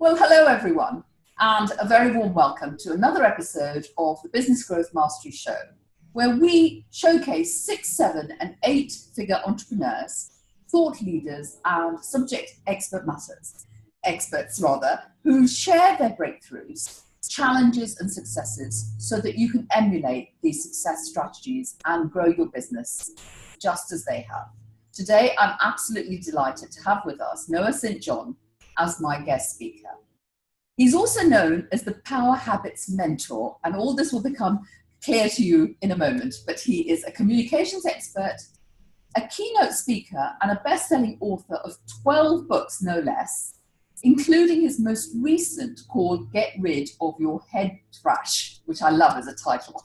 Well, hello everyone, and a very warm welcome to another episode of the Business Growth Mastery Show, where we showcase 6, 7, and 8-figure entrepreneurs, thought leaders, and experts who share their breakthroughs, challenges, and successes so that you can emulate these success strategies and grow your business just as they have. Today, I'm absolutely delighted to have with us Noah St. John as my guest speaker. He's also known as the Power Habits Mentor, and all this will become clear to you in a moment, but he is a communications expert, a keynote speaker, and a best-selling author of 12 books, no less, including his most recent called Get Rid of Your Head Trash, which I love as a title,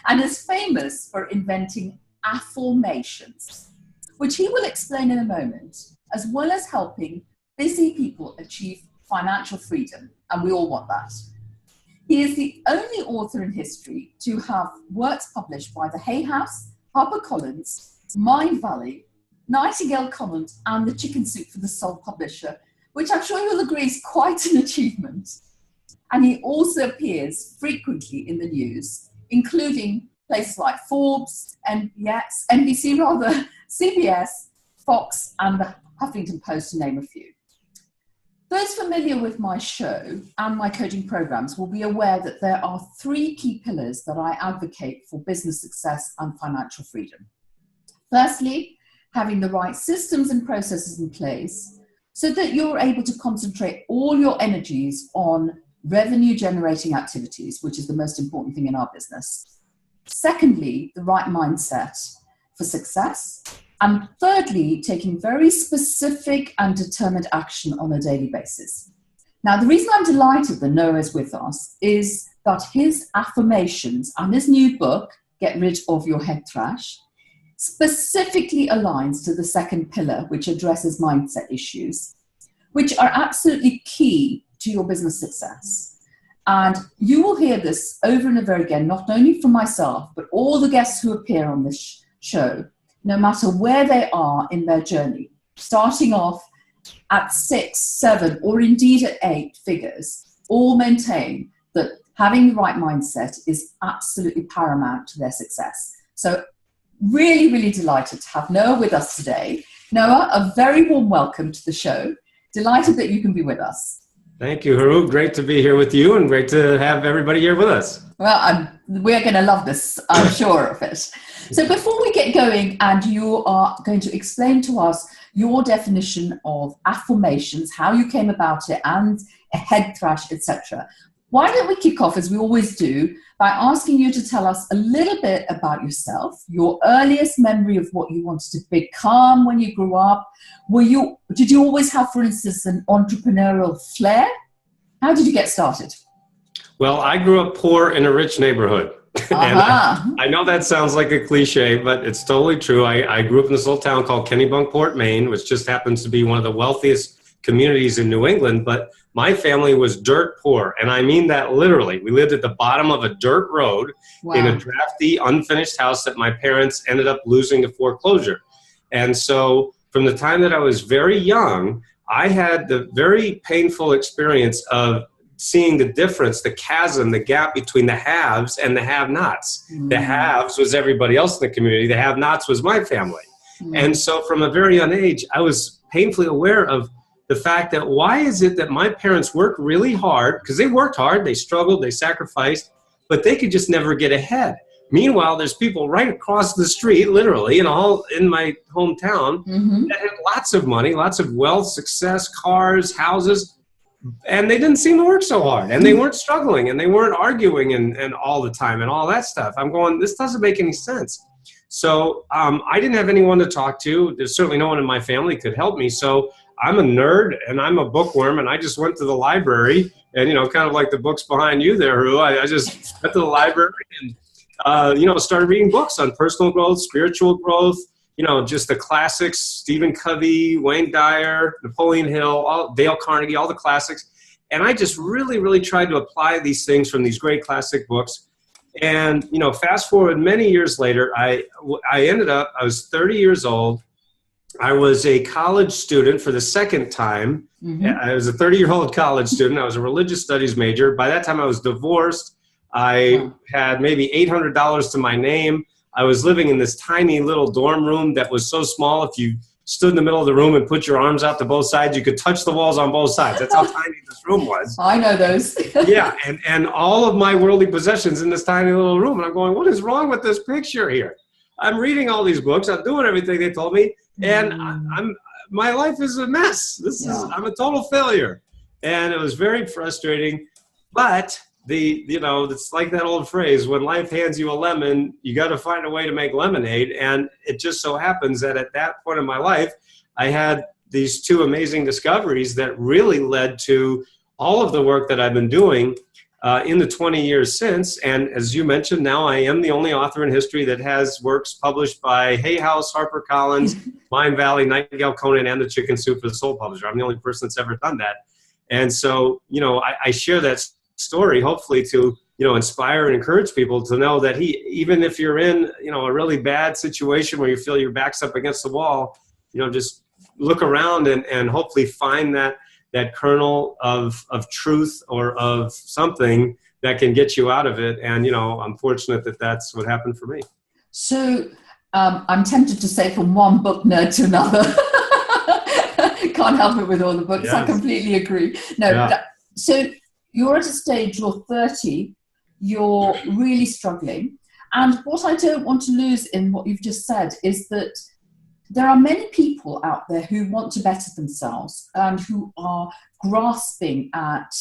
and is famous for inventing affirmations, which he will explain in a moment, as well as helping busy people achieve financial freedom, and we all want that. He is the only author in history to have works published by the Hay House, HarperCollins, Mind Valley, Nightingale Conant, and the Chicken Soup for the Soul publisher, which I'm sure you'll agree is quite an achievement. And he also appears frequently in the news, including places like Forbes, NBC, CBS, Fox, and the Huffington Post, to name a few. Those familiar with my show and my coaching programs will be aware that there are 3 key pillars that I advocate for business success and financial freedom. Firstly, having the right systems and processes in place so that you're able to concentrate all your energies on revenue generating activities, which is the most important thing in our business. Secondly, the right mindset for success. And thirdly, taking very specific and determined action on a daily basis. Now, the reason I'm delighted that Noah is with us is that his affirmations and his new book, Get Rid of Your Head Trash, specifically aligns to the second pillar, which addresses mindset issues, which are absolutely key to your business success. And you will hear this over and over again, not only from myself, but all the guests who appear on this show, no matter where they are in their journey, starting off at 6, 7, or indeed at 8 figures, all maintain that having the right mindset is absolutely paramount to their success. So really, really delighted to have Noah with us today. Noah, a very warm welcome to the show. Delighted that you can be with us. Thank you, Hiroo. Great to be here with you and great to have everybody here with us. Well, we're going to love this, I'm sure of it. So before we get going, and you are going to explain to us your definition of affirmations, how you came about it, and a head thrash, etc. Why don't we kick off, as we always do, by asking you to tell us a little bit about yourself, your earliest memory of what you wanted to become when you grew up. Did you always have, for instance, an entrepreneurial flair? How did you get started? Well, I grew up poor in a rich neighborhood. And I know that sounds like a cliche, but it's totally true. I grew up in this little town called Kennebunkport, Maine, which just happens to be one of the wealthiest communities in New England. But my family was dirt poor, and I mean that literally. We lived at the bottom of a dirt road in a drafty, unfinished house that my parents ended up losing to foreclosure. And so from the time that I was very young, I had the very painful experience of seeing the difference, the chasm, the gap between the haves and the have-nots. The haves was everybody else in the community. The have-nots was my family. And so from a very young age, I was painfully aware of the fact that why is it that my parents worked really hard, because they worked hard, they struggled, they sacrificed, but they could just never get ahead. Meanwhile, there's people right across the street, literally, and all in my hometown that had lots of money, lots of wealth, success, cars, houses, and they didn't seem to work so hard, and they weren't struggling, and they weren't arguing and all the time and all that stuff. I'm going, this doesn't make any sense. So I didn't have anyone to talk to. There's certainly no one in my family could help me. So I'm a nerd and I'm a bookworm, and I just went to the library and, kind of like the books behind you there, Hiroo, I just went to the library and, started reading books on personal growth, spiritual growth, just the classics, Stephen Covey, Wayne Dyer, Napoleon Hill, Dale Carnegie, all the classics. And I just really, really tried to apply these things from these great classic books. And, fast forward many years later, I was 30 years old. I was a college student for the second time. I was a 30-year-old college student. I was a religious studies major. By that time, I was divorced. I had maybe $800 to my name. I was living in this tiny little dorm room that was so small, if you stood in the middle of the room and put your arms out to both sides, you could touch the walls on both sides. That's how tiny this room was. I know those. Yeah, and all of my worldly possessions in this tiny little room. And I'm going, what is wrong with this picture here? I'm reading all these books. I'm doing everything they told me. And my life is a mess. I'm a total failure. And it was very frustrating. But it's like that old phrase, when life hands you a lemon, you got to find a way to make lemonade. And it just so happens that at that point in my life, I had these two amazing discoveries that really led to all of the work that I've been doing in the 20 years since. And as you mentioned, now I am the only author in history that has works published by Hay House, HarperCollins, Mind Valley, Nightingale, Conan, and the Chicken Soup for the Soul Publisher. I'm the only person that's ever done that. And so, I share that story, hopefully to, inspire and encourage people to know that even if you're in, a really bad situation where you feel your back's up against the wall, just look around and hopefully find that kernel of truth or of something that can get you out of it. And, I'm fortunate that that's what happened for me. So I'm tempted to say from one book nerd to another. Can't help it with all the books. Yes. I completely agree. So you're at a stage, you're 30, you're really struggling. And what I don't want to lose in what you've just said is that there are many people out there who want to better themselves and who are grasping at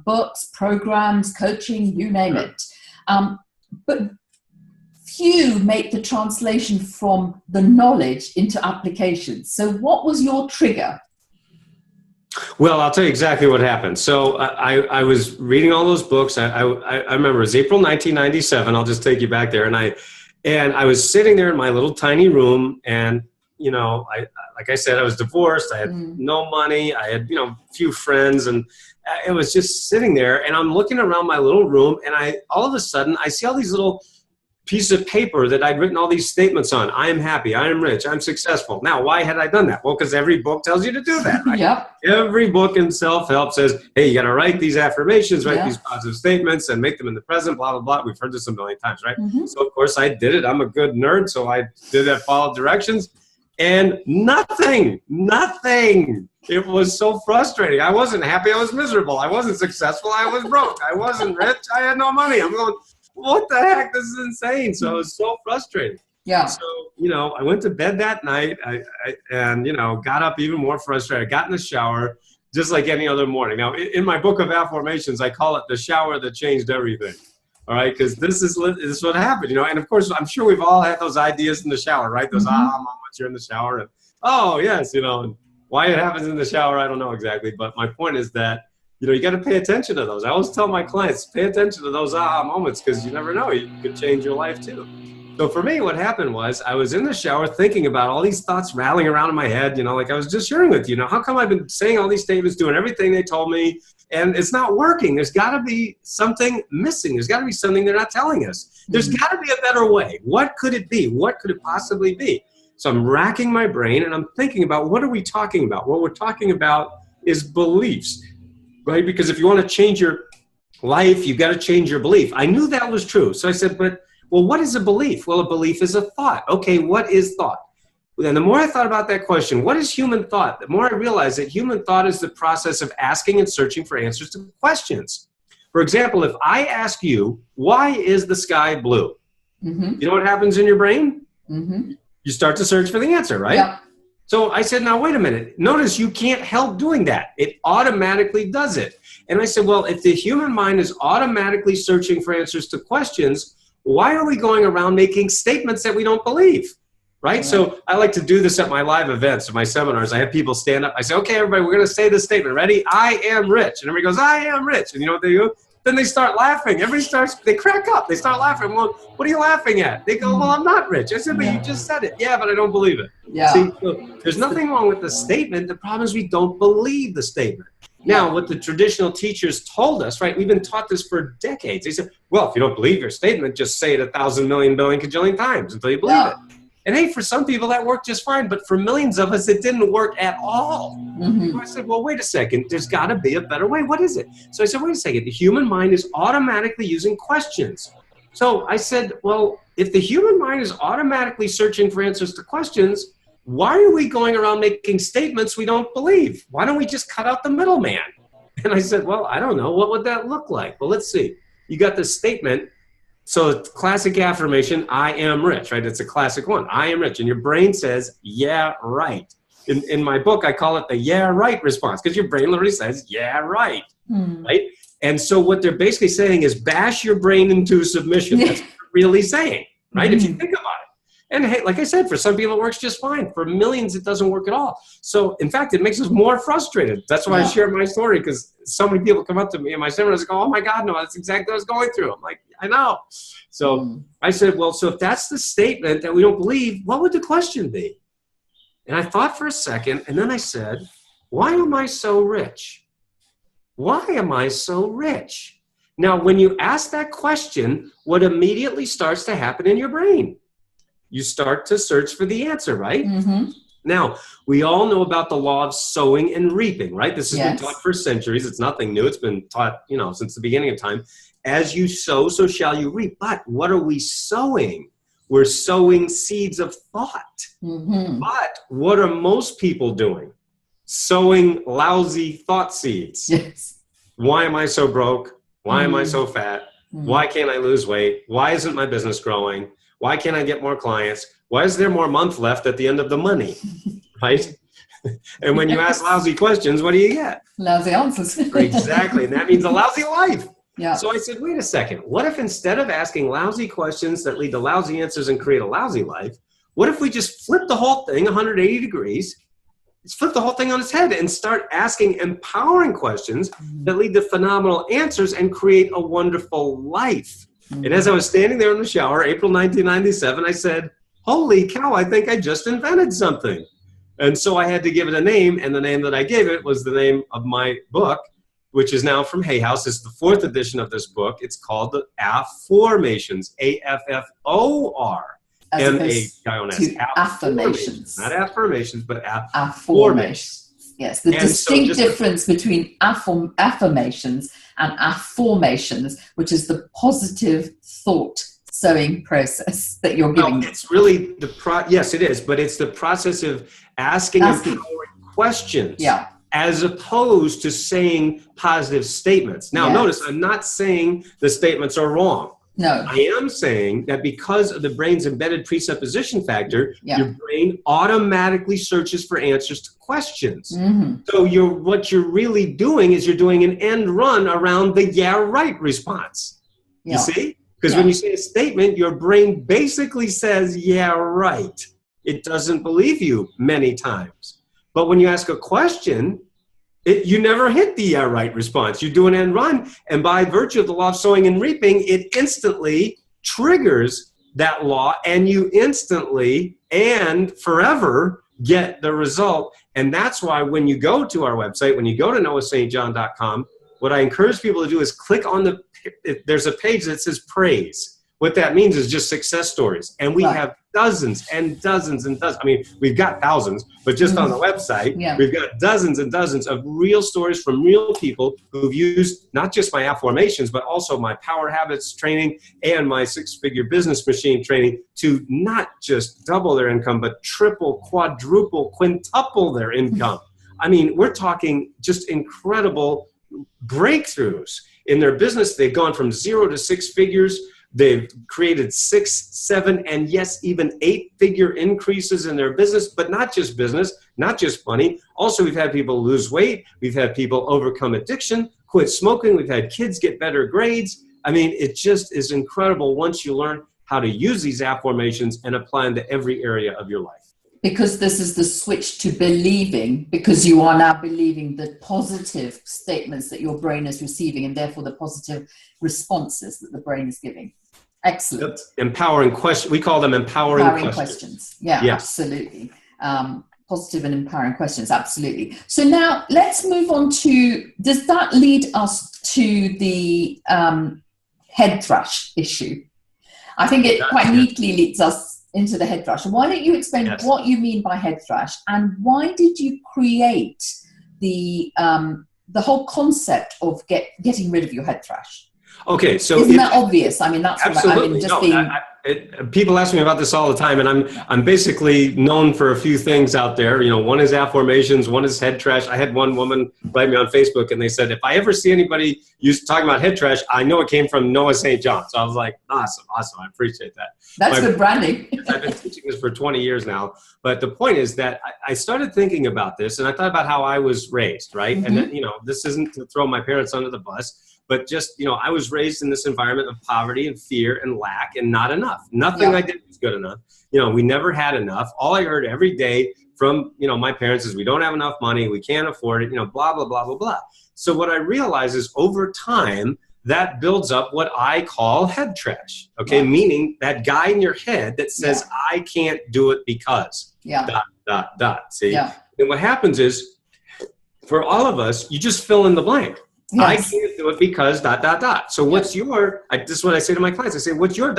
books, programs, coaching, you name it. But few make the translation from the knowledge into application. So what was your trigger? Well, I'll tell you exactly what happened. So I was reading all those books. I remember it was April 1997. I'll just take you back there. And I was sitting there in my little tiny room, and like I said, I was divorced. I had no money. I had few friends, and it was just sitting there. And I'm looking around my little room, and all of a sudden I see all these little piece of paper that I'd written all these statements on. I am happy, I am rich, I'm successful. Now, why had I done that? Well, because every book tells you to do that, right? Yep. Every book in self-help says, hey, you got to write these affirmations, write these positive statements, and make them in the present, blah, blah, blah. We've heard this a million times, right? So, of course, I did it. I'm a good nerd, so I did that, followed directions, and nothing. It was so frustrating. I wasn't happy. I was miserable. I wasn't successful. I was broke. I wasn't rich. I had no money. I'm going, what the heck? This is insane. So it was so frustrating. Yeah. So, I went to bed that night and got up even more frustrated. I got in the shower just like any other morning. Now, in my book of affirmations, I call it the shower that changed everything. All right. Because this is what happened, and of course, I'm sure we've all had those ideas in the shower, right? Those aha moments, you're in the shower and, oh, yes, and why it happens in the shower, I don't know exactly. But my point is that, you got to pay attention to those. I always tell my clients, pay attention to those aha moments, because you never know, you could change your life too. So for me, what happened was I was in the shower thinking about all these thoughts rattling around in my head, like I was just sharing with you. How come I've been saying all these statements, doing everything they told me, and it's not working? There's got to be something missing. There's got to be something they're not telling us. There's got to be a better way. What could it be? What could it possibly be? So I'm racking my brain and I'm thinking about, what are we talking about? What we're talking about is beliefs. Right? Because if you want to change your life, you've got to change your belief. I knew that was true. So I said, what is a belief? Well, a belief is a thought. Okay, what is thought? And the more I thought about that question, what is human thought? The more I realized that human thought is the process of asking and searching for answers to questions. For example, if I ask you, why is the sky blue? You know what happens in your brain? You start to search for the answer, right? Yeah. So I said, now, wait a minute. Notice you can't help doing that. It automatically does it. And I said, well, if the human mind is automatically searching for answers to questions, why are we going around making statements that we don't believe? Right? So I like to do this at my live events, at my seminars. I have people stand up. I say, okay, everybody, we're going to say this statement. Ready? I am rich. And everybody goes, I am rich. And you know what they do? Then they start laughing. They crack up. They start laughing. Well, what are you laughing at? They go, well, I'm not rich. I said, but you just said it. Yeah, but I don't believe it. Yeah. See, so there's nothing wrong with the statement. The problem is we don't believe the statement. Now, what the traditional teachers told us, right, we've been taught this for decades. They said, well, if you don't believe your statement, just say it 1,000 million billion cajillion times until you believe it. And hey, for some people that worked just fine, but for millions of us, it didn't work at all. So I said, well, wait a second, there's gotta be a better way. What is it? So I said, wait a second, the human mind is automatically using questions. So I said, well, if the human mind is automatically searching for answers to questions, why are we going around making statements we don't believe? Why don't we just cut out the middleman? And I said, well, I don't know. What would that look like? Well, let's see. You got this statement. So classic affirmation, I am rich, right? It's a classic one. I am rich. And your brain says, yeah, right. In my book, I call it the yeah, right response, because your brain literally says, yeah, right. Right? And so what they're basically saying is bash your brain into submission. That's what they're really saying, right? If you think about it. And hey, like I said, for some people it works just fine. For millions, it doesn't work at all. So in fact, it makes us more frustrated. That's why I share my story, because so many people come up to me in my seminars and go, oh my God, no, that's exactly what I was going through. I'm like, I know. So I said, well, so if that's the statement that we don't believe, what would the question be? And I thought for a second, and then I said, why am I so rich? Why am I so rich? Now, when you ask that question, what immediately starts to happen in your brain? You start to search for the answer, right? Now, we all know about the law of sowing and reaping, right? This has been taught for centuries. It's nothing new. It's been taught, since the beginning of time. As you sow, so shall you reap. But what are we sowing? We're sowing seeds of thought. But what are most people doing? Sowing lousy thought seeds. Why am I so broke? Why am I so fat? Why can't I lose weight? Why isn't my business growing? Why can't I get more clients? Why is there more month left at the end of the money? Right? And when you ask lousy questions, what do you get? Lousy answers. Exactly. And that means a lousy life. So I said, wait a second. What if instead of asking lousy questions that lead to lousy answers and create a lousy life, what if we just flip the whole thing 180 degrees, flip the whole thing on its head and start asking empowering questions that lead to phenomenal answers and create a wonderful life? And as I was standing there in the shower, April 1997, I said, holy cow, I think I just invented something. And so I had to give it a name, and the name that I gave it was the name of my book, which is now from Hay House. It's the 4th edition of this book. It's called the Affirmations, AFFORMATIONS. Affirmations. Not affirmations, but affirmations. Yes, the distinct difference between affirmations and affirmations, which is the positive thought sowing process that you're giving. No, it's really yes, it is, but it's the process of asking empowering questions as opposed to saying positive statements. Now, notice I'm not saying the statements are wrong. No. I am saying that because of the brain's embedded presupposition factor, your brain automatically searches for answers to questions. So what you're really doing is you're doing an end run around the yeah, right response. You see? Because when you say a statement, your brain basically says, yeah, right. It doesn't believe you many times. But when you ask a question, you never hit the yeah, right response. You do an end run, and by virtue of the law of sowing and reaping, it instantly triggers that law, and you instantly and forever get the result. And that's why when you go to our website, when you go to noahstjohn.com, what I encourage people to do is click on there's a page that says praise. What that means is just success stories. And we have dozens and dozens and dozens. I mean, we've got thousands, but just on the website, we've got dozens and dozens of real stories from real people who've used not just my affirmations, but also my Power Habits training and my 6-figure business machine training to not just double their income, but triple, quadruple, quintuple their income. I mean, we're talking just incredible breakthroughs in their business. They've gone from 0 to 6 figures. They've created 6, 7, and yes, even 8-figure increases in their business, but not just business, not just money. Also, we've had people lose weight. We've had people overcome addiction, quit smoking. We've had kids get better grades. I mean, it just is incredible once you learn how to use these affirmations and apply them to every area of your life. Because this is the switch to believing, because you are now believing the positive statements that your brain is receiving, and therefore the positive responses that the brain is giving. Excellent. Empowering questions. We call them empowering questions. Yeah, absolutely. Positive and empowering questions. Absolutely. So now let's move on to, does that lead us to the head thrush issue? I think it quite neatly leads us into the head thrush. Why don't you explain what you mean by head thrush, and why did you create the whole concept of getting rid of your head thrush? Okay, so isn't that obvious? I mean, that's absolutely. what I mean. People ask me about this all the time, and I'm basically known for a few things out there. You know, one is affirmations, one is head trash. I had one woman write me on Facebook, and they said, if I ever see anybody talking about head trash, I know it came from Noah St. John. So I was like, awesome, I appreciate that. That's good branding. I've been teaching this for 20 years now, but the point is that I started thinking about this, and I thought about how I was raised, right? And then, you know, this isn't to throw my parents under the bus, but just, you know, I was raised in this environment of poverty and fear and lack and not enough. Nothing I did was good enough. You know, we never had enough. All I heard every day from, you know, my parents is we don't have enough money, we can't afford it, you know, blah, blah, blah, blah, blah. So what I realize is over time, that builds up what I call head trash, okay? Meaning that guy in your head that says, I can't do it because, ... See? And what happens is, for all of us, you just fill in the blank. I can't do it because ... So what's your, this is what I say to my clients. I say, what's your ...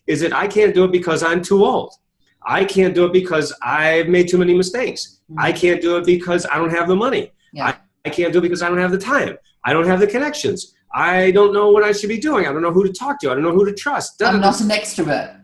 Is it I can't do it because I'm too old? I can't do it because I've made too many mistakes. I can't do it because I don't have the money. I can't do it because I don't have the time. I don't have the connections. I don't know what I should be doing. I don't know who to talk to. I don't know who to trust. I'm not an extrovert.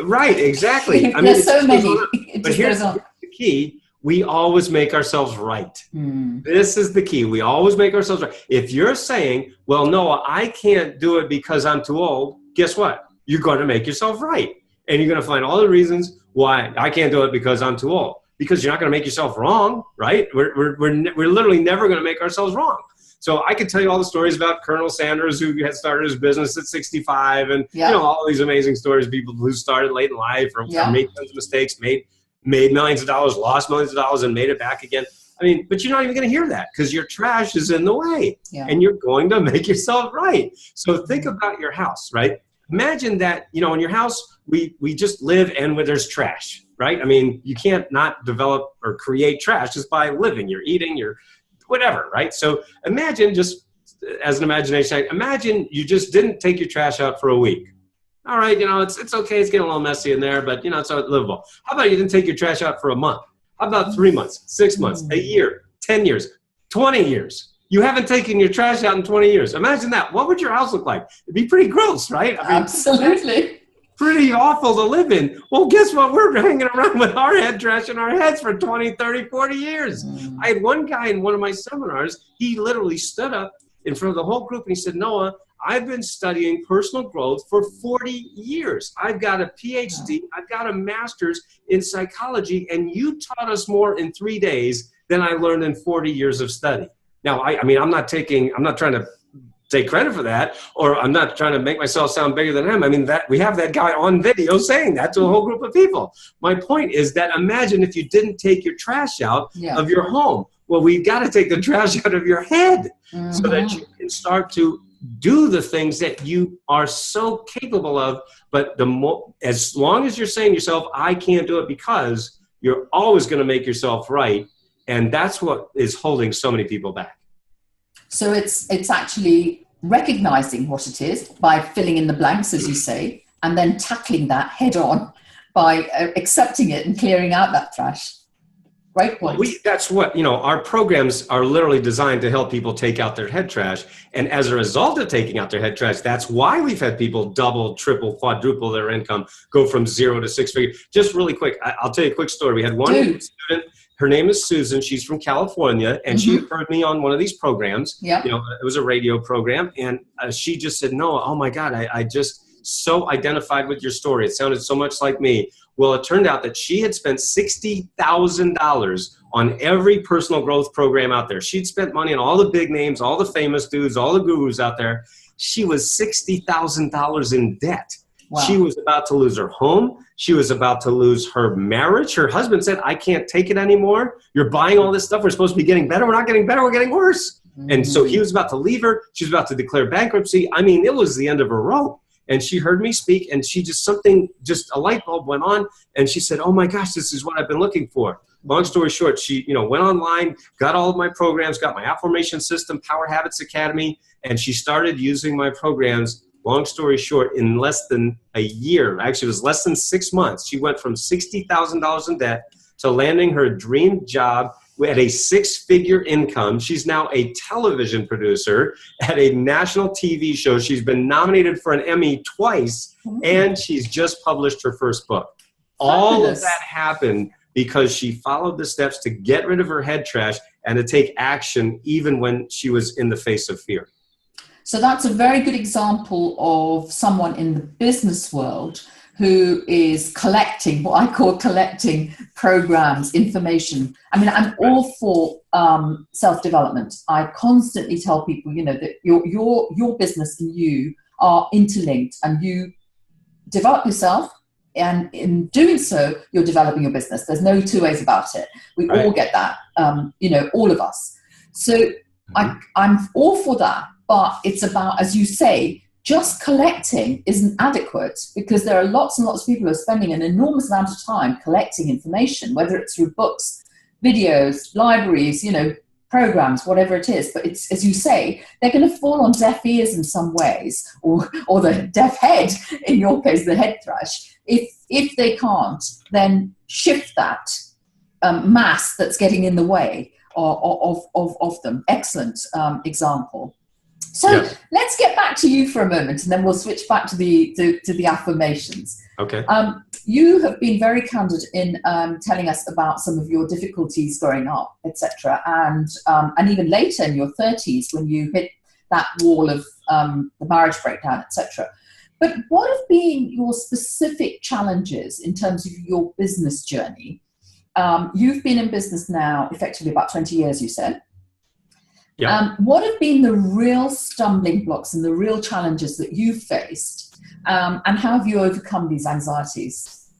Right, exactly. I mean, there's so many. But here's the key. We always make ourselves right. This is the key. We always make ourselves right. If you're saying, well, Noah, I can't do it because I'm too old, guess what? You're going to make yourself right. And you're going to find all the reasons why I can't do it because I'm too old. Because you're not going to make yourself wrong, right? We're literally never going to make ourselves wrong. So I could tell you all the stories about Colonel Sanders, who had started his business at 65, and you know, all these amazing stories, people who started late in life or made tons of mistakes, made millions of dollars, lost millions of dollars, and made it back again. I mean, but you're not even going to hear that because your trash is in the way, and you're going to make yourself right. So think about your house, right? Imagine that, you know, in your house, we just live and where there's trash, right? I mean, you can't not develop or create trash just by living. You're eating, you're whatever, right? So imagine, just as an imagination, imagine you just didn't take your trash out for a week. All right, you know, it's okay. It's getting a little messy in there, but, you know, it's livable. How about you didn't take your trash out for a month? How about 3 months, 6 months, a year, 10 years, 20 years? You haven't taken your trash out in 20 years. Imagine that. What would your house look like? It'd be pretty gross, right? I mean, absolutely. Pretty awful to live in. Well, guess what? We're hanging around with our head trash in our heads for 20, 30, 40 years. I had one guy in one of my seminars, he literally stood up in front of the whole group and he said, Noah, I've been studying personal growth for 40 years. I've got a PhD, I've got a master's in psychology, and you taught us more in 3 days than I learned in 40 years of study. Now, I mean, I'm not trying to take credit for that, or I'm not trying to make myself sound bigger than him. I mean, that we have that guy on video saying that to a whole group of people. My point is that imagine if you didn't take your trash out of your home. Well, we've got to take the trash out of your head so that you can start to do the things that you are so capable of. But as long as you're saying to yourself, I can't do it, because you're always going to make yourself right. And that's what is holding so many people back. So it's actually recognizing what it is by filling in the blanks, as you say, and then tackling that head on by accepting it and clearing out that trash. Great point. That's what, you know, our programs are literally designed to help people take out their head trash. And as a result of taking out their head trash, that's why we've had people double, triple, quadruple their income, go from 0 to 6 figures. Just really quick, I'll tell you a quick story. We had one student. Her name is Susan. She's from California, and she heard me on one of these programs. You know, it was a radio program, and she just said, "No, oh my God, I just so identified with your story. It sounded so much like me." Well, it turned out that she had spent $60,000 on every personal growth program out there. She'd spent money on all the big names, all the famous dudes, all the gurus out there. She was $60,000 in debt. Wow. She was about to lose her home. She was about to lose her marriage. Her husband said, I can't take it anymore. You're buying all this stuff. We're supposed to be getting better. We're not getting better. We're getting worse. And so he was about to leave her. She was about to declare bankruptcy. I mean, it was the end of her rope. And she heard me speak, and she just a light bulb went on. And she said, oh my gosh, this is what I've been looking for. Long story short, she went online, got all of my programs, got my affirmation system, Power Habits Academy, and she started using my programs. long story short, in less than a year, actually it was less than 6 months, she went from $60,000 in debt to landing her dream job at a six-figure income. She's now a television producer at a national TV show. She's been nominated for an Emmy twice, and she's just published her first book. All of that happened because she followed the steps to get rid of her head trash and to take action even when she was in the face of fear. So that's a very good example of someone in the business world who is collecting, what I call collecting programs, information. I mean, I'm all for self-development. I constantly tell people, you know, that your business and you are interlinked, and you develop yourself, and in doing so, you're developing your business. There's no two ways about it. We all get that, you know, all of us. So I'm all for that, but it's about, as you say, just collecting isn't adequate, because there are lots and lots of people who are spending an enormous amount of time collecting information, whether it's through books, videos, libraries, you know, programs, whatever it is. But it's, as you say, they're going to fall on deaf ears in some ways, or the deaf head, in your case, the head thrash. If they can't, then shift that mass that's getting in the way of them. Excellent example. So let's get back to you for a moment, and then we'll switch back to the affirmations. Okay. You have been very candid in telling us about some of your difficulties growing up, etc., and even later in your 30s when you hit that wall of the marriage breakdown, etc. But what have been your specific challenges in terms of your business journey? You've been in business now effectively about 20 years, you said. Yeah. What have been the real stumbling blocks and the real challenges that you've faced, and how have you overcome these anxieties?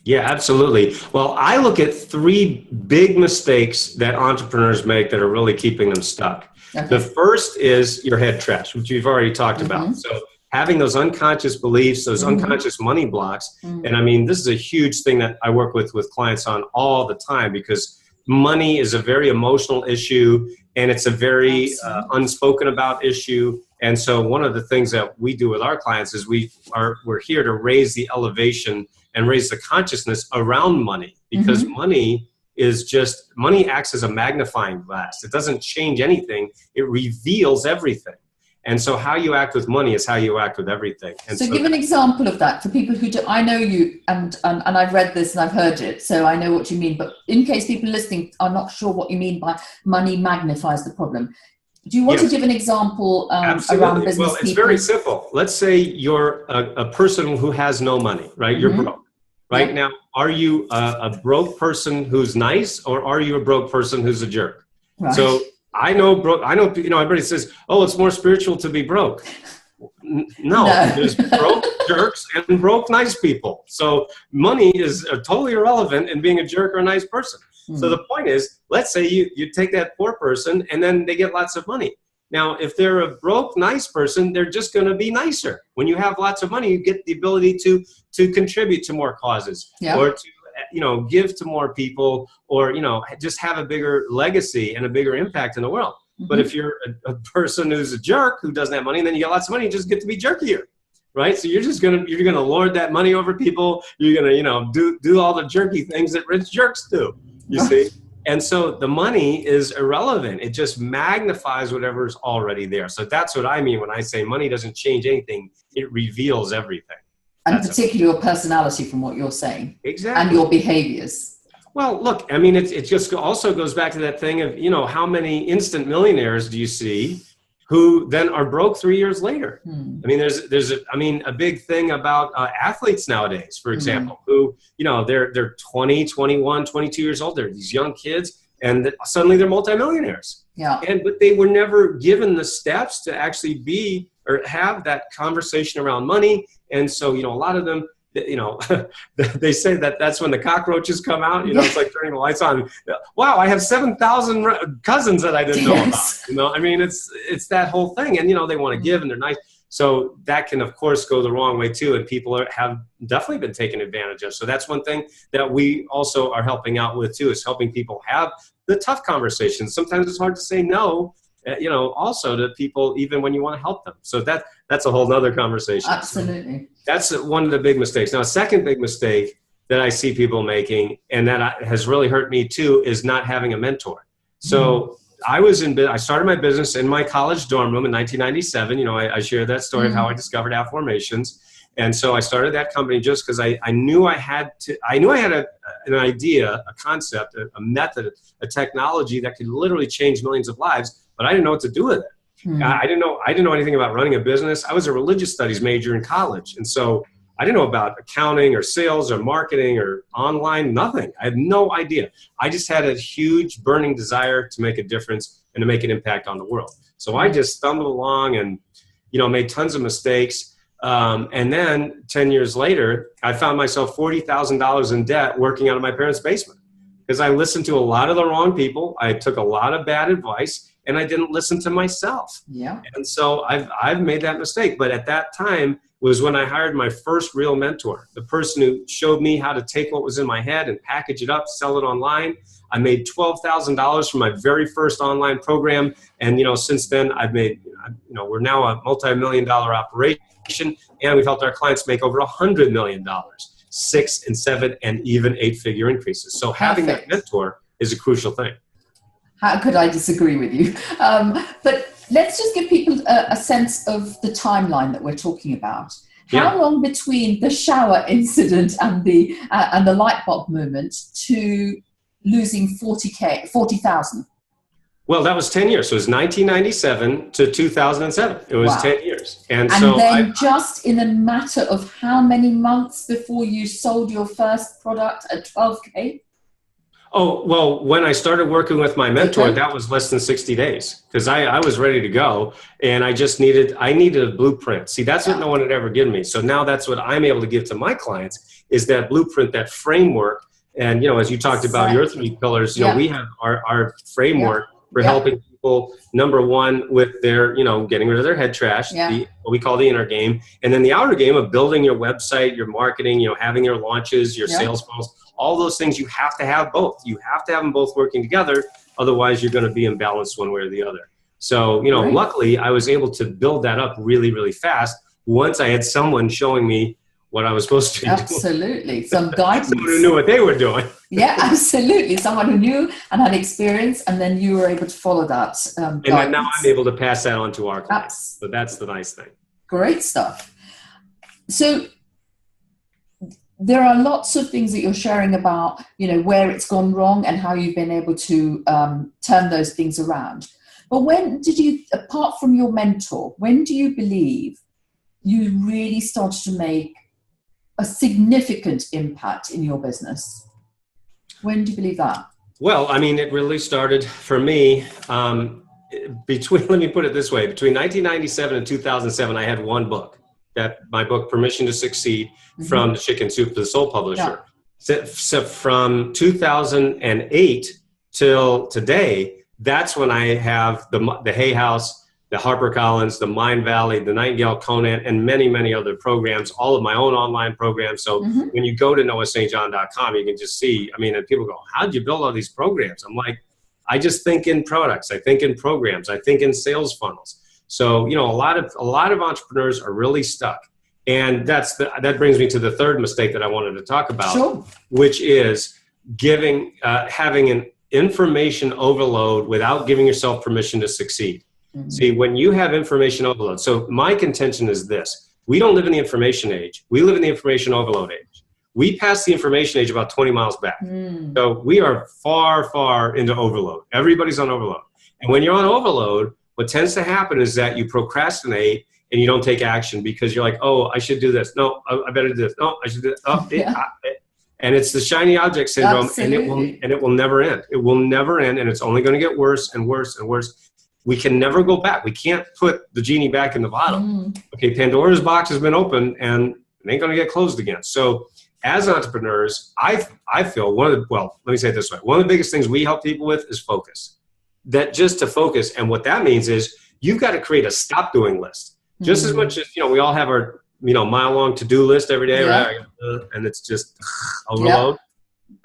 Yeah, absolutely. Well, I look at three big mistakes that entrepreneurs make that are really keeping them stuck. Okay. The first is your head trash, which you've already talked about. So having those unconscious beliefs, those unconscious money blocks. And I mean, this is a huge thing that I work with clients on all the time, because money is a very emotional issue, and it's a very unspoken about issue. And so one of the things that we do with our clients is we're here to raise the elevation and raise the consciousness around money, because money acts as a magnifying glass. It doesn't change anything. It reveals everything. And so how you act with money is how you act with everything. And so give an example of that for people who do. I know you, and I've read this and I've heard it, so I know what you mean. But in case people listening are not sure what you mean by money magnifies the problem, do you want to give an example around business? Well, it's very simple. Let's say you're a person who has no money, right? You're broke. Right now, are you a broke person who's nice, or are you a broke person who's a jerk? Right. So I know, you know, everybody says, oh, it's more spiritual to be broke. No, there's broke jerks and broke nice people. So money is totally irrelevant in being a jerk or a nice person. So the point is, let's say you take that poor person and then they get lots of money. Now, if they're a broke, nice person, they're just going to be nicer. When you have lots of money, you get the ability to contribute to more causes, or to, you know, give to more people, or, you know, just have a bigger legacy and a bigger impact in the world. But if you're a person who's a jerk who doesn't have money, and then you get lots of money, you just get to be jerkier, right? So you're gonna lord that money over people. You're gonna, you know, do all the jerky things that rich jerks do. You see? And so the money is irrelevant. It just magnifies whatever's already there. So that's what I mean when I say money doesn't change anything. It reveals everything. And particularly your personality, from what you're saying. Exactly. And your behaviors. Well, look, I mean, it just also goes back to that thing of, you know, how many instant millionaires do you see who then are broke 3 years later? I mean, there's a big thing about athletes nowadays, for example, who, you know, they're 20, 21, 22 years old. They're these young kids, and suddenly they're multimillionaires. Yeah. But they were never given the steps to actually be or have that conversation around money. And so, you know, a lot of them, you know, they say that that's when the cockroaches come out. You know, it's like turning the lights on. Wow, I have 7,000 cousins that I didn't know about. You know, I mean, it's that whole thing. And, you know, they want to give and they're nice. So that can, of course, go the wrong way, too. And people have definitely been taken advantage of. So that's one thing that we also are helping out with, too, is helping people have the tough conversations. Sometimes it's hard to say no. you know, also to people even when you want to help them. So that's a whole nother conversation. Absolutely. So that's one of the big mistakes. Now, a second big mistake that I see people making, and that has really hurt me too, is not having a mentor. So I started my business in my college dorm room in 1997. You know, I shared that story of how I discovered AFFORMATIONS. And so I started that company just because I knew I had an idea, a concept, a method, a technology that could literally change millions of lives, but I didn't know what to do with it. I didn't know anything about running a business. I was a religious studies major in college. And so I didn't know about accounting or sales or marketing or online, nothing. I had no idea. I just had a huge burning desire to make a difference and to make an impact on the world. So I just stumbled along and, you know, made tons of mistakes. And then 10 years later, I found myself $40,000 in debt working out of my parents' basement because I listened to a lot of the wrong people. I took a lot of bad advice and I didn't listen to myself. Yeah. And so I've made that mistake. But at that time was when I hired my first real mentor, the person who showed me how to take what was in my head and package it up, sell it online. I made $12,000 from my very first online program. And, you know, since then I've made, you know, we're now a multi-million-dollar operation. And we've helped our clients make over $100 million, 6 and 7 and even 8-figure increases. So having that mentor is a crucial thing. How could I disagree with you? But let's just give people a sense of the timeline that we're talking about. How long between the shower incident and the light bulb moment to losing 40,000? Well, that was 10 years. So it was 1997 to 2007. It was 10 years. And so then just in a matter of how many months before you sold your first product at 12K? Oh, well, when I started working with my mentor, that was less than 60 days because I was ready to go and I needed a blueprint. See, that's what no one had ever given me. So now that's what I'm able to give to my clients is that blueprint, that framework. And, you know, as you talked about your 3 pillars, you know, we have our framework for helping people, number one, with their, you know, getting rid of their head trash, what we call the inner game, and then the outer game of building your website, your marketing, you know, having your launches, your sales funnels, all those things. You have to have both. You have to have them both working together. Otherwise, you're going to be imbalanced one way or the other. So, you know, luckily, I was able to build that up really, really fast once I had someone showing me what I was supposed to be doing. Absolutely. Some guidance. Someone who knew what they were doing. Yeah, absolutely. Someone who knew and had experience, and then you were able to follow that. And then now I'm able to pass that on to our clients. So that's the nice thing. Great stuff. So there are lots of things that you're sharing about, you know, where it's gone wrong and how you've been able to turn those things around. But when did you, apart from your mentor, when do you believe you really started to make a significant impact in your business? When do you believe that? Well, I mean, it really started for me let me put it this way, between 1997 and 2007, I had one book, my book, Permission to Succeed, from the Chicken Soup to the Soul Publisher. So from 2008 till today, that's when I have the Hay House, the HarperCollins, the Mind Valley, the Nightingale Conant, and many, many other programs, all of my own online programs. So when you go to noahstjohn.com, you can just see, I mean, and people go, how'd you build all these programs? I'm like, I just think in products. I think in programs. I think in sales funnels. So, you know, a lot of entrepreneurs are really stuck. And that brings me to the third mistake that I wanted to talk about, which is having an information overload without giving yourself permission to succeed. See, when you have information overload, so my contention is this: we don't live in the information age. We live in the information overload age. We passed the information age about 20 miles back. So we are far, far into overload. Everybody's on overload. And when you're on overload, what tends to happen is that you procrastinate and you don't take action because you're like, oh, I should do this. No, I better do this. No, I should do this. Oh, and it's the shiny object syndrome, and it will never end. It will never end, and it's only going to get worse and worse and worse. We can never go back. We can't put the genie back in the bottle. Okay, Pandora's box has been opened, and it ain't going to get closed again. So as entrepreneurs, I feel let me say it this way. One of the biggest things we help people with is focus. That just to focus, and what that means is you've got to create a stop doing list. Just as much as, you know, we all have our, you know, mile-long to-do list every day, right? And it's just overload.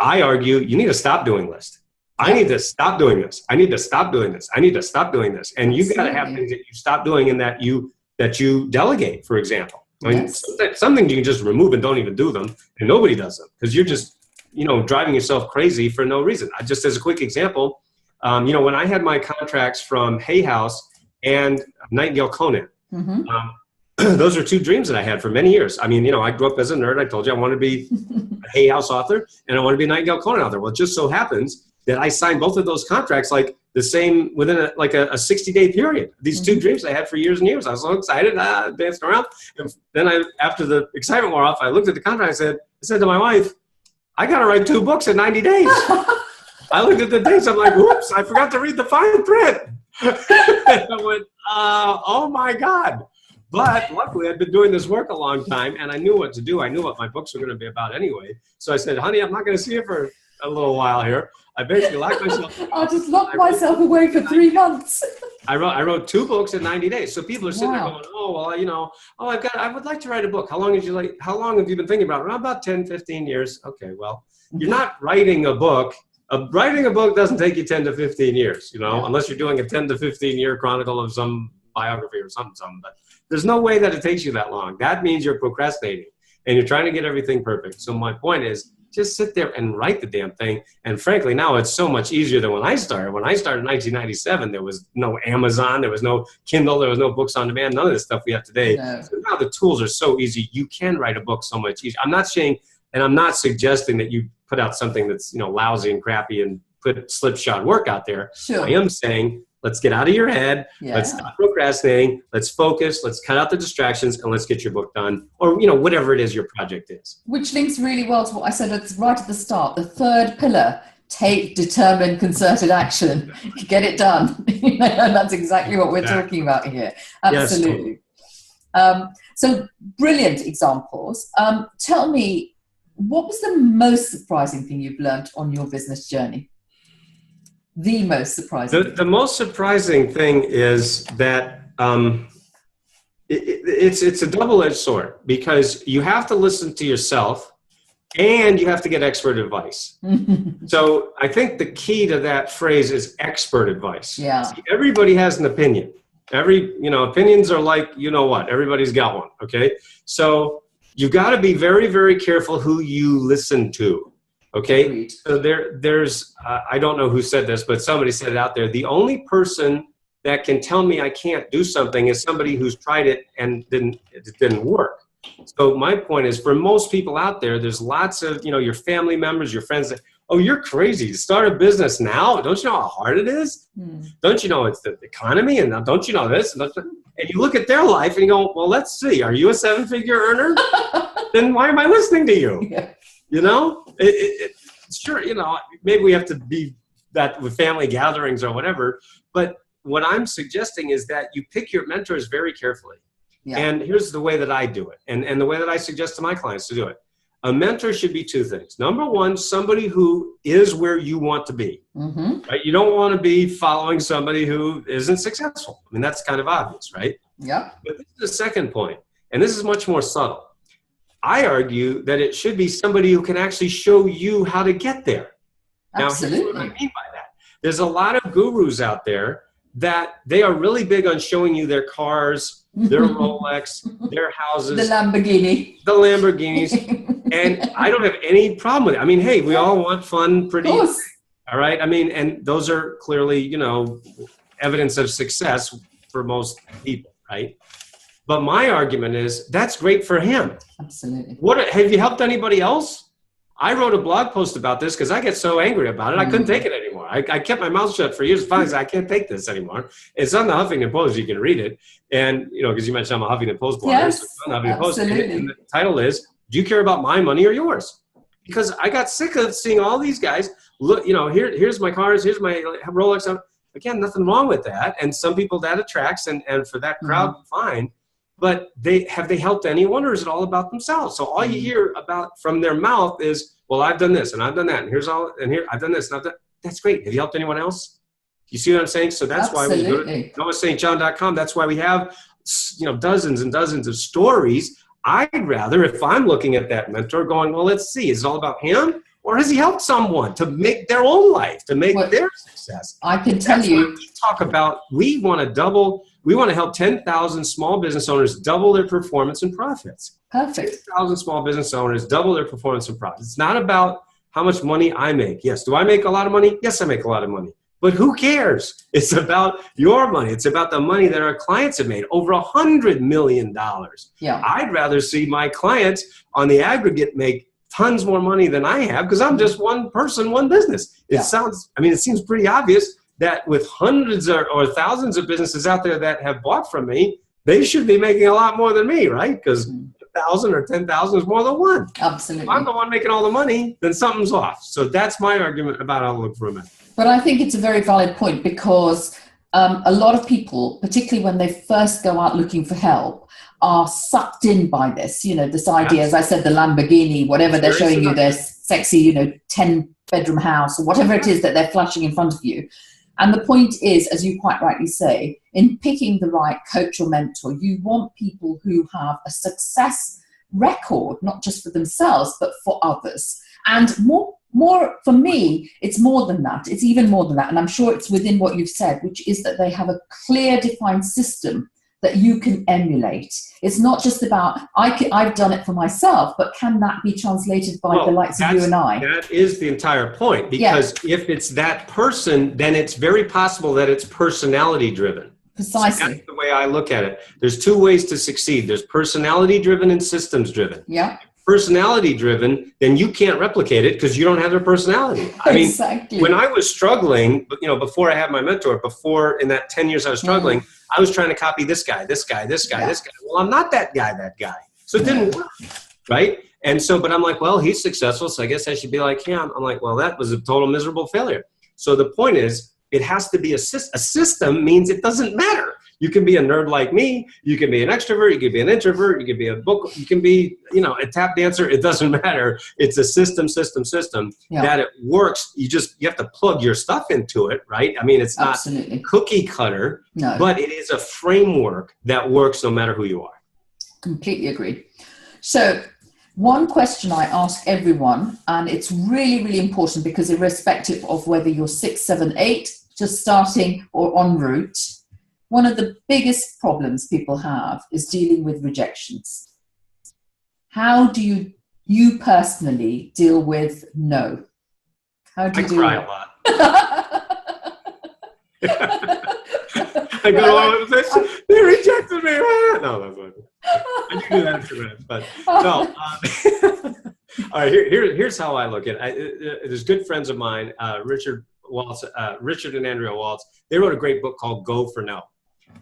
I argue you need a stop doing list. I need to stop doing this. I need to stop doing this. I need to stop doing this. And you've got to have things that you stop doing and that you delegate, for example. I mean, some things you can just remove and don't even do them, and nobody does them because you're just, driving yourself crazy for no reason. Just as a quick example, when I had my contracts from Hay House and Nightingale Conant, those are two dreams that I had for many years. I mean, I grew up as a nerd. I told you I wanted to be a Hay House author and I wanted to be a Nightingale Conant author. Well, it just so happens that I signed both of those contracts like the same within a 60-day period. These two dreams I had for years and years. I was so excited, dancing around. And then after the excitement wore off, I looked at the contract. I said to my wife, I got to write 2 books in 90 days. I looked at the dates. I'm like, whoops, I forgot to read the fine print. I went, oh my God. But luckily, I'd been doing this work a long time, and I knew what to do. I knew what my books were going to be about anyway. So I said, honey, I'm not going to see you for a little while here. I basically locked myself. I'll just lock myself away for 3 months. I wrote 2 books in 90 days. So people are sitting there going, oh, well, I would like to write a book. How long have you been thinking about it? About 10, 15 years. Okay, well, you're not writing a book. Writing a book doesn't take you 10 to 15 years, unless you're doing a 10 to 15 year chronicle of some biography or something. But there's no way that it takes you that long. That means you're procrastinating and you're trying to get everything perfect. So my point is, just sit there and write the damn thing. And frankly, now it's so much easier than when I started. When I started in 1997, there was no Amazon, there was no Kindle, there was no books on demand, none of the stuff we have today. No. So now the tools are so easy. You can write a book so much easier. I'm not saying, and I'm not suggesting that you put out something that's, lousy and crappy and put slipshod work out there. Sure. I am saying, let's get out of your head. Yeah. Let's stop procrastinating. Let's focus. Let's cut out the distractions and let's get your book done, or whatever it is your project is. Which links really well to what I said right at the start. The third pillar: take determined, concerted action. Get it done. And that's exactly what we're talking about here. Absolutely. Yes. So brilliant examples. Tell me, what was the most surprising thing you've learned on your business journey? The most surprising. The most surprising thing is that it's a double-edged sword, because you have to listen to yourself and you have to get expert advice. So I think the key to that phrase is expert advice. Yeah. See, everybody has an opinion. Opinions are like, everybody's got one. Okay. So you've got to be very, very careful who you listen to. Okay, Agreed. So there's I don't know who said this, but somebody said it out there. The only person that can tell me I can't do something is somebody who's tried it and it didn't work. So my point is, for most people out there, there's lots of, your family members, your friends that, oh, you're crazy. Start a business now. Don't you know how hard it is? Don't you know it's the economy? And don't you know this? And you look at their life and you go, well, let's see. Are you a 7-figure earner? Then why am I listening to you? Yeah. Sure, maybe we have to be that with family gatherings or whatever. But what I'm suggesting is that you pick your mentors very carefully. Yeah. And here's the way that I do it, and the way that I suggest to my clients to do it. A mentor should be 2 things. Number one, somebody who is where you want to be. Right? You don't want to be following somebody who isn't successful. I mean, that's kind of obvious, right? Yeah. But this is the second point, and this is much more subtle. I argue that it should be somebody who can actually show you how to get there. Absolutely. Now, here's what I mean by that. There's a lot of gurus out there that they are really big on showing you their cars, their Rolex, their houses. The Lamborghini. The Lamborghinis. And I don't have any problem with it. I mean, hey, we all want fun, pretty. Of course. All right. I mean, and those are clearly, evidence of success for most people, right? But my argument is that's great for him. Absolutely. Have you helped anybody else? I wrote a blog post about this because I get so angry about it. I couldn't take it anymore. I kept my mouth shut for years. Finally, I can't take this anymore. It's on the Huffington Post. You can read it. And, because you mentioned I'm a Huffington Post blogger. Yes, so it's on the Huffington Post. absolutely. And the title is, do you care about my money or yours? Because I got sick of seeing all these guys. Look, here's my cars. Here's my Rolex. Again, nothing wrong with that. And some people that attracts. And for that crowd, fine. But have they helped anyone, or is it all about themselves? So all you hear about from their mouth is, well, I've done this and I've done that, and here I've done this and I've done. That's great. Have you helped anyone else? You see what I'm saying? So that's Absolutely. why we go to noahstjohn.com. That's why we have dozens and dozens of stories. I'd rather, if I'm looking at that mentor, going, well, let's see, is it all about him, or has he helped someone to make their own life, to make their success? I can tell you. We talk about, we want to help 10,000 small business owners double their performance and profits. Perfect. 10,000 small business owners double their performance and profits. It's not about how much money I make. Yes. Do I make a lot of money? Yes, I make a lot of money. But who cares? It's about your money. It's about the money that our clients have made, over $100 million. Yeah. I'd rather see my clients on the aggregate make tons more money than I have, because I'm just one person, one business. It seems pretty obvious that with hundreds or thousands of businesses out there that have bought from me, they should be making a lot more than me, right? Because 1,000 or 10,000 is more than one. Absolutely. If I'm the one making all the money, then something's off. So that's my argument about outlook for a minute. But I think it's a very valid point, because a lot of people, particularly when they first go out looking for help, are sucked in by this, this idea, as I said, the Lamborghini, whatever they're showing you, their sexy, 10-bedroom house, or whatever it is that they're flashing in front of you. And the point is, as you quite rightly say, in picking the right coach or mentor, you want people who have a success record, not just for themselves, but for others. And more for me, it's more than that. It's even more than that. And I'm sure it's within what you've said, which is that they have a clear, defined system that you can emulate. It's not just about, I've done it for myself, but can that be translated by the likes of you and I? That is the entire point, because if it's that person, then it's very possible that it's personality driven. Precisely. So that's the way I look at it. There's two ways to succeed. There's personality driven and systems driven. Yeah. Personality driven, then you can't replicate it because you don't have their personality. I mean, exactly. When I was struggling, before I had my mentor, in that 10 years I was struggling, I was trying to copy this guy. Well, I'm not that guy. So it didn't work, right? And so, but I'm like, well, he's successful, so I guess I should be like him. I'm like, well, that was a total miserable failure. So the point is, it has to be a system. Means it doesn't matter. You can be a nerd like me. You can be an extrovert. You can be an introvert. You can be a book. You can be, a tap dancer. It doesn't matter. It's a system that it works. You have to plug your stuff into it, right? I mean, it's not cookie cutter, but it is a framework that works no matter who you are. Completely agree. So one question I ask everyone, and it's really, really important, because irrespective of whether you're 6, 7, 8, just starting or en route, one of the biggest problems people have is dealing with rejections. How do you personally deal with no? How do you cry a lot. I go on with this. They rejected me. No, that's not. I do that for minutes, but no. All right, here's how I look at it. There's good friends of mine, Richard and Andrea Waltz. They wrote a great book called Go for No.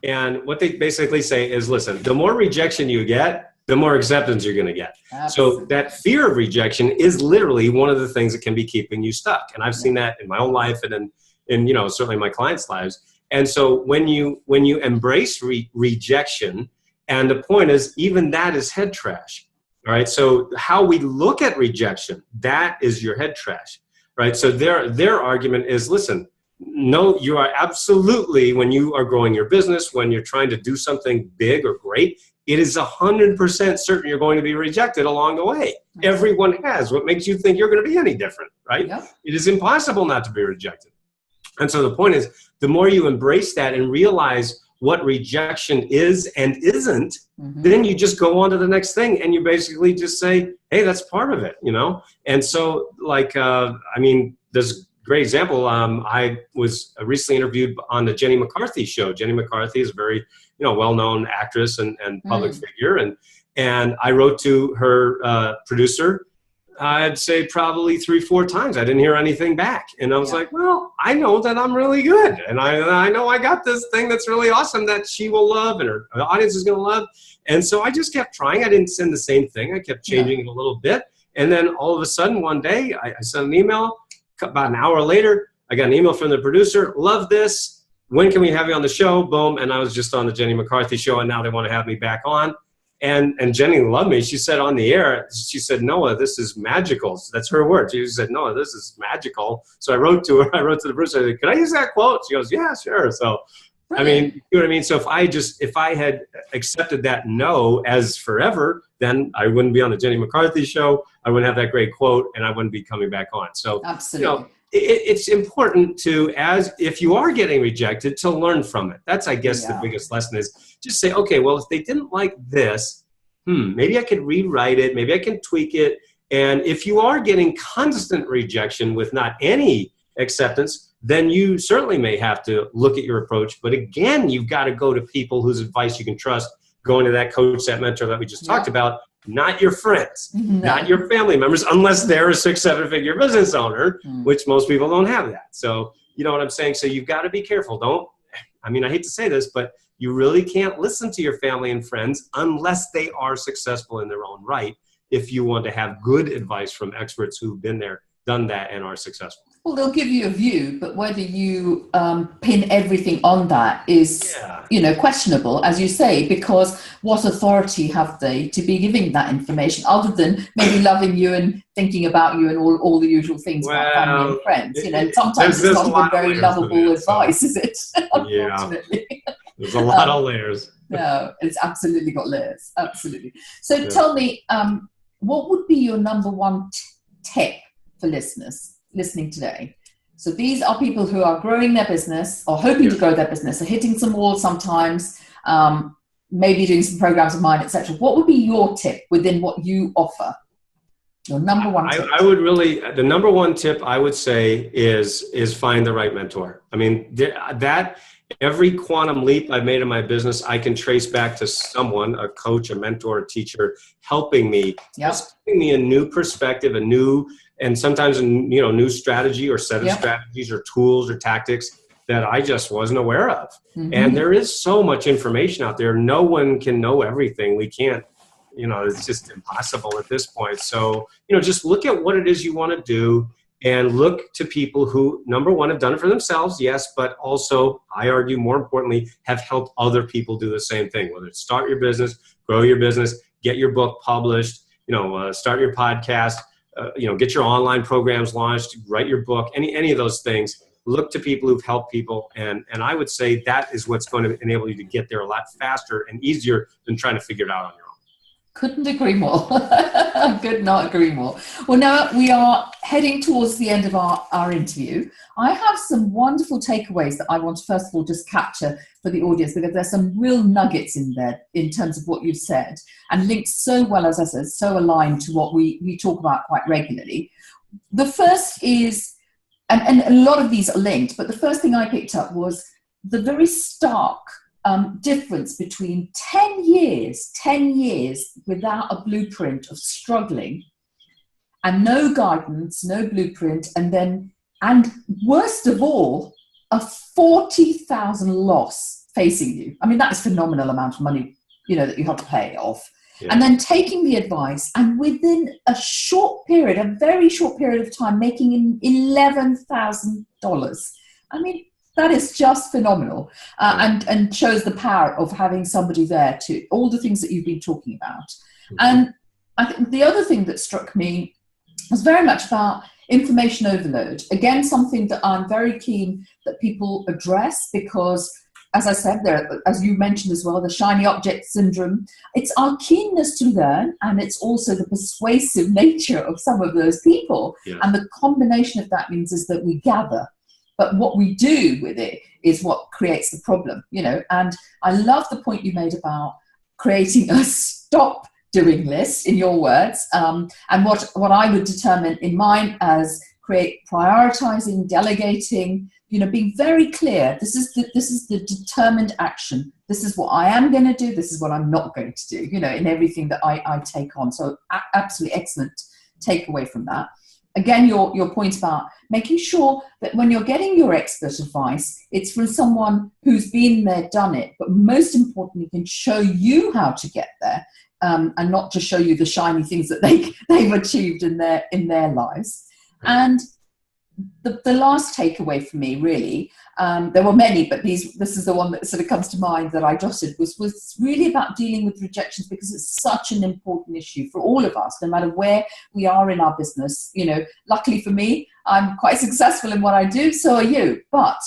And what they basically say is, listen, the more rejection you get, the more acceptance you're going to get. Absolutely. So that fear of rejection is literally one of the things that can be keeping you stuck. And I've seen that in my own life and in certainly my clients' lives. And so when you embrace rejection, and the point is, even that is head trash. All right. So how we look at rejection, that is your head trash. Right. So their argument is, listen, no, you are absolutely, when you are growing your business, when you're trying to do something big or great, it is 100% certain you're going to be rejected along the way. Everyone has. What makes you think you're going to be any different, right? Yep. It is impossible not to be rejected. And so the point is, the more you embrace that and realize what rejection is and isn't, then you just go on to the next thing and you basically just say, hey, that's part of it, And so there's great example. I was recently interviewed on the Jenny McCarthy show. Jenny McCarthy is a very, well-known actress and public figure. And I wrote to her producer, I'd say probably 3-4 times. I didn't hear anything back. And I was like, well, I know that I'm really good. And I know I got this thing that's really awesome that she will love and her audience is going to love. And so I just kept trying. I didn't send the same thing. I kept changing it a little bit. And then all of a sudden one day I sent an email. About an hour later, I got an email from the producer. Love this. When can we have you on the show? Boom. And I was just on the Jenny McCarthy show, and now they want to have me back on. And Jenny loved me. She said on the air, she said, Noah, this is magical. That's her word. She said, Noah, this is magical. So I wrote to her. I wrote to the producer. I said, can I use that quote? She goes, yeah, sure. So, I mean, you know what I mean? So if I had accepted that no as forever, then I wouldn't be on the Jenny McCarthy show. I wouldn't have that great quote, and I wouldn't be coming back on. So, absolutely. It's important to, if you are getting rejected, to learn from it. That's, I guess, the biggest lesson is just say, okay, well, if they didn't like this, maybe I could rewrite it. Maybe I can tweak it. And if you are getting constant rejection with not any acceptance, then you certainly may have to look at your approach. But again, you've got to go to people whose advice you can trust, going to that coach, that mentor that we just talked about, not your friends, not your family members, unless they're a 6-7-figure business owner, which most people don't have that. So, you know what I'm saying? So you've got to be careful. I hate to say this, but you really can't listen to your family and friends unless they are successful in their own right, if you want to have good advice from experts who've been there, done that, and are successful. Well, they'll give you a view, but whether you pin everything on that is, questionable, as you say, because what authority have they to be giving that information other than maybe loving you and thinking about you and all the usual things about family and friends? Sometimes it's not even very lovable advice, is it? Unfortunately. There's a lot of layers. No, it's absolutely got layers. Absolutely. So tell me, what would be your number one tip for listeners listening today? So these are people who are growing their business or hoping to grow their business, are hitting some walls sometimes, maybe doing some programs of mine, etc. What would be your tip within what you offer? Your number one tip. The number one tip I would say is find the right mentor. Every quantum leap I've made in my business, I can trace back to someone, a coach, a mentor, a teacher, helping me, just giving me a new perspective, and sometimes a new strategy or set of strategies or tools or tactics that I just wasn't aware of. And there is so much information out there. No one can know everything. We can't, it's just impossible at this point. So, just look at what it is you want to do and look to people who, number one, have done it for themselves, yes, but also, I argue more importantly, have helped other people do the same thing, whether it's start your business, grow your business, get your book published, start your podcast, get your online programs launched, write your book, any of those things. Look to people who've helped people, and I would say that is what's going to enable you to get there a lot faster and easier than trying to figure it out on your own. Couldn't agree more. I could not agree more. Well, now we are heading towards the end of our interview. I have some wonderful takeaways that I want to first of all just capture for the audience, because there's some real nuggets in there in terms of what you've said, and linked so well, as I said, so aligned to what we talk about quite regularly. The first is, and a lot of these are linked, but the first thing I picked up was the very stark difference between 10 years without a blueprint of struggling and no guidance, no blueprint, and worst of all, a 40,000 loss facing you. That is a phenomenal amount of money, that you have to pay off. Yeah. And then taking the advice and within a very short period of time, making $11,000. That is just phenomenal, and shows the power of having somebody there to all the things that you've been talking about. And I think the other thing that struck me was very much about information overload. Again, something that I'm very keen that people address, because, as I said, as you mentioned as well, the shiny object syndrome. It's our keenness to learn, and it's also the persuasive nature of some of those people. Yeah. And the combination of that means is that we gather. But what we do with it is what creates the problem, And I love the point you made about creating a stop doing list, in your words, and what I would determine in mine as prioritizing, delegating, being very clear. This is the determined action. This is what I am going to do. This is what I'm not going to do, in everything that I take on. So absolutely excellent takeaway from that. Again, your point about making sure that when you're getting your expert advice, it's from someone who's been there, done it, but most importantly, can show you how to get there, and not just show you the shiny things that they've achieved in their lives. And the last takeaway for me, really, there were many, but this is the one that sort of comes to mind that I jotted, was really about dealing with rejections, because it's such an important issue for all of us, no matter where we are in our business. Luckily for me, I'm quite successful in what I do, so are you. But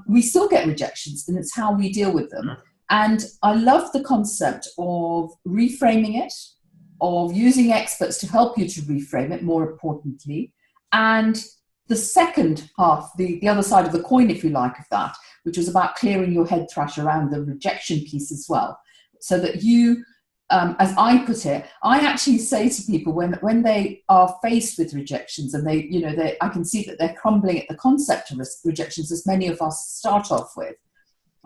we still get rejections, and it's how we deal with them. And I love the concept of reframing it, of using experts to help you to reframe it, more importantly. And the second half, the other side of the coin, if you like, of that, which was about clearing your head thrash around the rejection piece as well. So that you, as I put it, I actually say to people when they are faced with rejections and I can see that they're crumbling at the concept of rejections, as many of us start off with.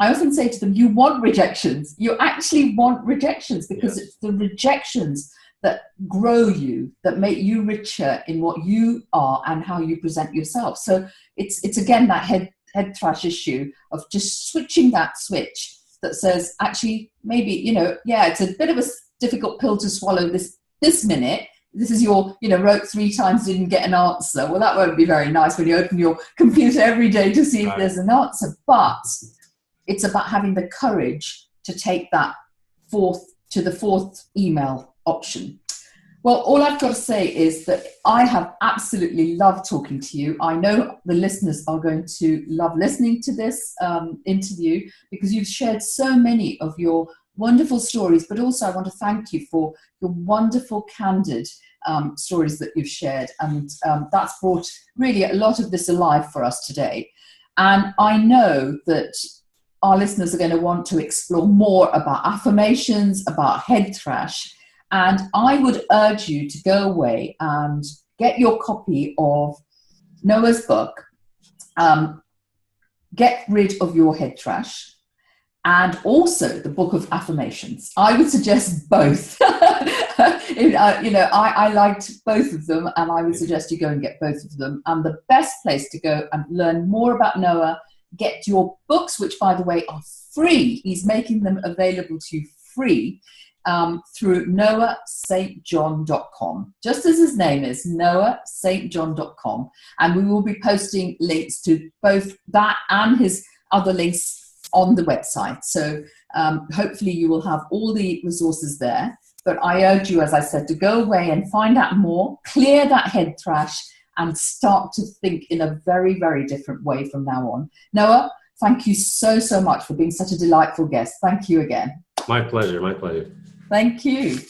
I often say to them, you want rejections. You actually want rejections, because it's the rejections that grow you, that make you richer in what you are and how you present yourself. So it's again that head thrash issue of just switching that switch that says, actually, maybe, it's a bit of a difficult pill to swallow this minute. This is your, wrote 3 times, didn't get an answer. Well, that won't be very nice when you open your computer every day to see if there's an answer. But it's about having the courage to take that the fourth email option. Well, all I've got to say is that I have absolutely loved talking to you. I know the listeners are going to love listening to this interview, because you've shared so many of your wonderful stories, but also I want to thank you for your wonderful, candid stories that you've shared. And that's brought really a lot of this alive for us today. And I know that our listeners are going to want to explore more about affirmations, about head thrash. And I would urge you to go away and get your copy of Noah's book, Get Rid of Your Head Thrash, and also the book of affirmations. I would suggest both. I liked both of them, and I would suggest you go and get both of them. And the best place to go and learn more about Noah, get your books, which, by the way, are free. He's making them available to you free through noahstjohn.com. Just as his name is, noahstjohn.com. And we will be posting links to both that and his other links on the website. So hopefully you will have all the resources there. But I urge you, as I said, to go away and find out more, clear that head thrash, and start to think in a very, very different way from now on. Noah, thank you so, so much for being such a delightful guest. Thank you again. My pleasure. My pleasure. Thank you.